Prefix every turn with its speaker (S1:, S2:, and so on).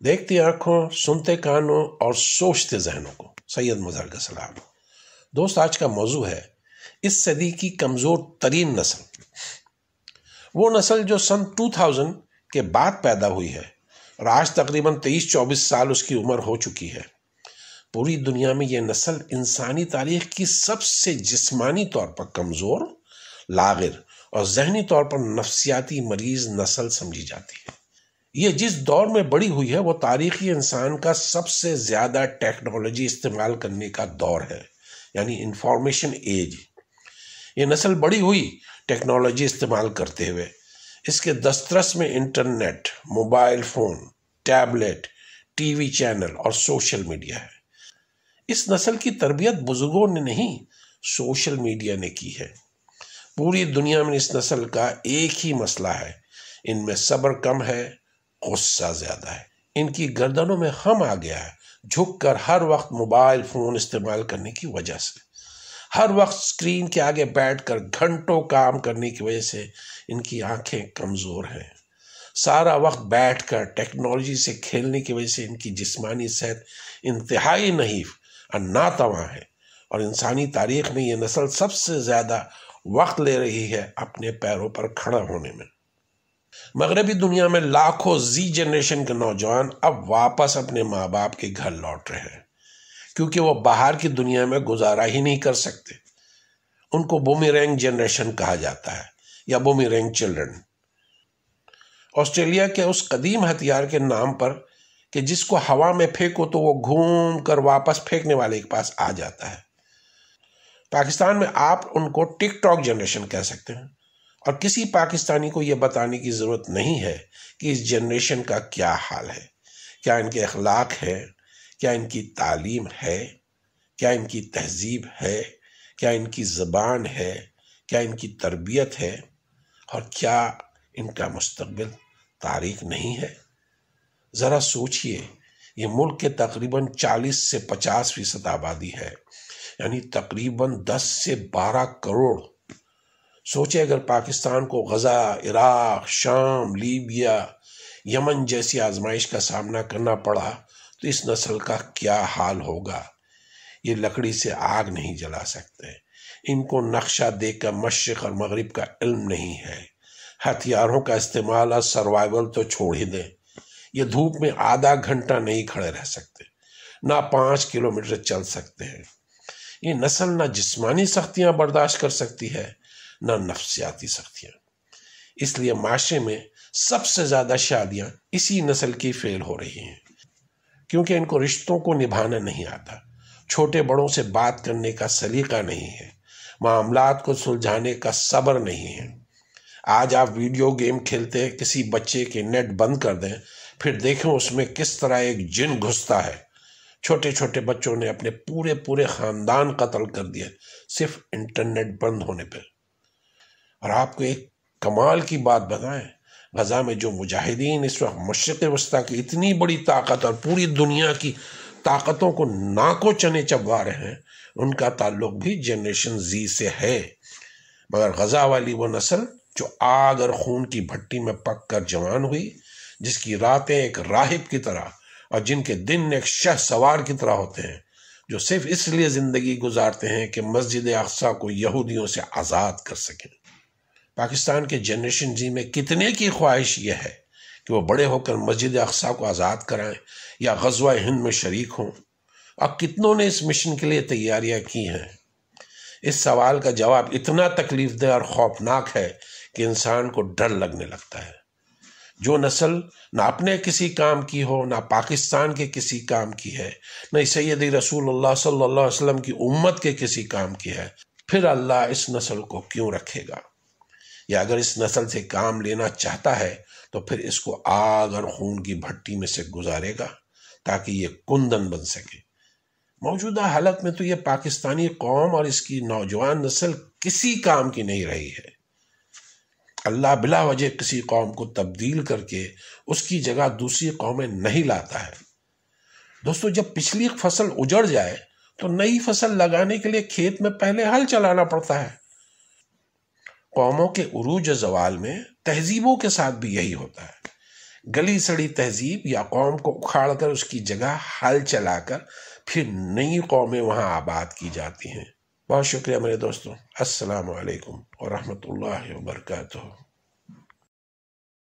S1: دیکھتی آنکھوں، سنتے کانوں اور سوچتے ذہنوں کو۔ سید مظہر کا سلام۔ دوست، آج کا موضوع ہے اس صدی کی کمزور ترین نسل۔ وہ نسل جو سن 2000 کے بعد پیدا ہوئی ہے اور آج تقریباً 23-24 سال اس کی عمر ہو چکی ہے۔ پوری دنیا میں یہ نسل انسانی تاریخ کی سب سے جسمانی طور پر کمزور، لاغر اور ذہنی طور پر نفسیاتی مریض نسل سمجھی جاتی ہے۔ یہ جس دور میں بڑی ہوئی ہے وہ تاریخی انسان کا سب سے زیادہ ٹیکنالوجی استعمال کرنے کا دور ہے، یعنی انفارمیشن ایج۔ یہ نسل بڑی ہوئی ٹیکنالوجی استعمال کرتے ہوئے۔ اس کے دسترس میں internet, mobile phone, tablet, T V channel اور سوشل میڈیا ہے۔ اس نسل کی تربیت بزرگوں نے نہیں، سوشل میڈیا نے کی ہے۔ پوری دنیا میں اس نسل کا ایک ہی مسئلہ ہے، ان میں صبر کم ہے، غصہ زیادہ ہے۔ ان کی گردنوں میں خم آ گیا ہے، جھک کر ہر وقت موبائل فون استعمال کرنے کی وجہ سے۔ ہر وقت سکرین کے آگے بیٹھ کر گھنٹوں کام کرنے کی وجہ سے ان کی آنکھیں کمزور ہیں۔ سارا وقت بیٹھ کر ٹیکنالوجی سے کھیلنے کی وجہ سے ان کی جسمانی صحت انتہائی نحیف اور ناتواں ہے، اور انسانی تاریخ میں یہ نسل سب سے زیادہ وقت لے رہی ہے اپنے پیروں پر کھڑا ہونے میں۔ مغربی دنیا میں لاکھوں زی جنریشن کے نوجوان اب واپس اپنے ماں باپ کے گھر لوٹ رہے ہیں، کیونکہ وہ باہر کی دنیا میں گزارا ہی نہیں کر سکتے۔ ان کو بومیرینگ جنریشن کہا جاتا ہے یا بومیرینگ چلڈرن۔ آسٹریلیا کے اس قدیم ہتھیار کے نام پر کہ جس کو ہوا میں پھینکو تو وہ گھوم کر واپس پھینکنے والے کے پاس آ جاتا ہے۔ پاکستان میں آپ ان کو ٹک ٹاک جنریشن کہہ سکتے ہیں، اور کسی پاکستانی کو یہ بتانے کی ضرورت نہیں ہے کہ اس جنریشن کا کیا حال ہے، کیا ان کے اخلاق ہے، کیا ان کی تعلیم ہے، کیا ان کی تہذیب ہے، کیا ان کی زبان ہے، کیا ان کی تربیت ہے، اور کیا ان کا مستقبل تاریک نہیں ہے۔ ذرا سوچئے، یہ ملک کے تقریباً 40 سے 50% آبادی ہے، یعنی تقریباً 10 سے 12 کروڑ۔ سوچے اگر پاکستان کو غزہ، عراق، شام، لیبیا، یمن جیسی آزمائش کا سامنا کرنا پڑا تو اس نسل کا کیا حال ہوگا۔ یہ لکڑی سے آگ نہیں جلا سکتے، ان کو نقشہ دیکھ کر مشرق اور مغرب کا علم نہیں ہے، ہتھیاروں کا استعمال اور سروائیول تو چھوڑ ہی دیں، یہ دھوپ میں آدھا گھنٹہ نہیں کھڑے رہ سکتے، نہ 5 کلومیٹر چل سکتے ہیں۔ یہ نسل نہ جسمانی سختیاں برداشت کر سکتی ہے، نہ نفسیاتی سختیاں۔ اس لیے معاشرے میں سب سے زیادہ شادیاں اسی نسل کی فیل ہو رہی ہیں، کیونکہ ان کو رشتوں کو نبھانا نہیں آتا، چھوٹے بڑوں سے بات کرنے کا سلیقہ نہیں ہے، معاملات کو سلجھانے کا صبر نہیں ہے۔ آج آپ ویڈیو گیم کھیلتے کسی بچے کے نیٹ بند کر دیں، پھر دیکھیں اس میں کس طرح ایک جن گھستا ہے۔ چھوٹے چھوٹے بچوں نے اپنے پورے خاندان قتل کر دیے صرف انٹرنیٹ بند ہونے پہ۔ اور آپ کو ایک کمال کی بات بتائیں، غزہ میں جو مجاہدین اس وقت مشرق وسطیٰ کی اتنی بڑی طاقت اور پوری دنیا کی طاقتوں کو ناکو چنے چبوا رہے ہیں، ان کا تعلق بھی جنریشن زی سے ہے۔ مگر غزہ والی وہ نسل جو آگ اور خون کی بھٹی میں پک کر جوان ہوئی، جس کی راتیں ایک راہب کی طرح اور جن کے دن ایک شہ سوار کی طرح ہوتے ہیں، جو صرف اس لیے زندگی گزارتے ہیں کہ مسجد اقصیٰ کو یہودیوں سے آزاد کر سکیں۔ پاکستان کے جنریشن زی میں کتنے کی خواہش یہ ہے کہ وہ بڑے ہو کر مسجد اقصیٰ کو آزاد کرائیں یا غزوہ ہند میں شریک ہوں، اور کتنوں نے اس مشن کے لیے تیاریاں کی ہیں۔ اس سوال کا جواب اتنا تکلیف دہ اور خوفناک ہے کہ انسان کو ڈر لگنے لگتا ہے۔ جو نسل نہ اپنے کسی کام کی ہو، نہ پاکستان کے کسی کام کی ہے، نہ سید رسول اللہ صلی اللہ علیہ وسلم کی امت کے کسی کام کی ہے، پھر اللہ اس نسل کو کیوں رکھے گا؟ یا اگر اس نسل سے کام لینا چاہتا ہے تو پھر اس کو آگ اور خون کی بھٹی میں سے گزارے گا تاکہ یہ کندن بن سکے۔ موجودہ حالت میں تو یہ پاکستانی قوم اور اس کی نوجوان نسل کسی کام کی نہیں رہی ہے۔ اللہ بلا وجہ کسی قوم کو تبدیل کر کے اس کی جگہ دوسری قومیں نہیں لاتا ہے۔ دوستو، جب پچھلی فصل اجڑ جائے تو نئی فصل لگانے کے لیے کھیت میں پہلے ہل چلانا پڑتا ہے۔ قوموں کے عروج و زوال میں تہذیبوں کے ساتھ بھی یہی ہوتا ہے۔ گلی سڑی تہذیب یا قوم کو اکھاڑ کر اس کی جگہ ہل چلا کر پھر نئی قومیں وہاں آباد کی جاتی ہیں۔ بہت شکریہ میرے دوستوں، السلام علیکم ورحمۃ اللہ وبرکاتہ۔